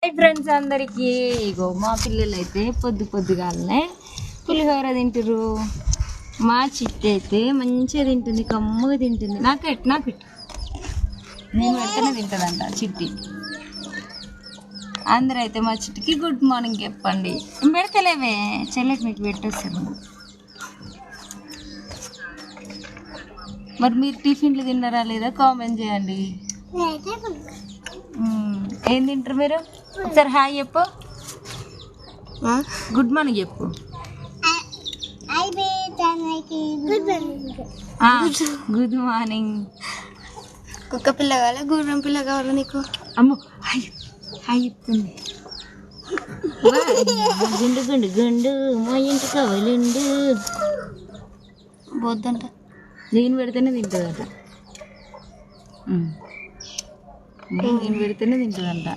Hi friends అందరికీ. ఇగో మా పిల్లలు అయితే పొద్దుగాలనే పులిహోర తింటారు. మా చిట్టి అయితే మంచిగా తింటుంది, కమ్మగా తింటుంది. నాకు నేను పెడితేనే తింటుందంట చిట్టి. అందరూ అయితే మా చిట్టికి గుడ్ మార్నింగ్ చెప్పండి. పెడతలేవే చెల్లెకి మీకు పెట్టేస్తాను. మరి మీరు టిఫిన్లు తిన్నారా లేదా కామెంట్ చేయండి. ఏం తింటారు మీరు? ఒకసారి హాయ్ చెప్పు, గుడ్ మార్నింగ్ చెప్పు. Good morning. కుక్క పిల్ల కావాలా గుర్రం పిల్ల కావాలా నీకు? అమ్మో హాయ్ హాయ్ చెప్తుంది. గుండు గుండు గుండు మా ఇంటి కావాలండు పోద్దంట. నేను పెడితేనే తింటుందట. నేను పెడితేనే తింటుందంట.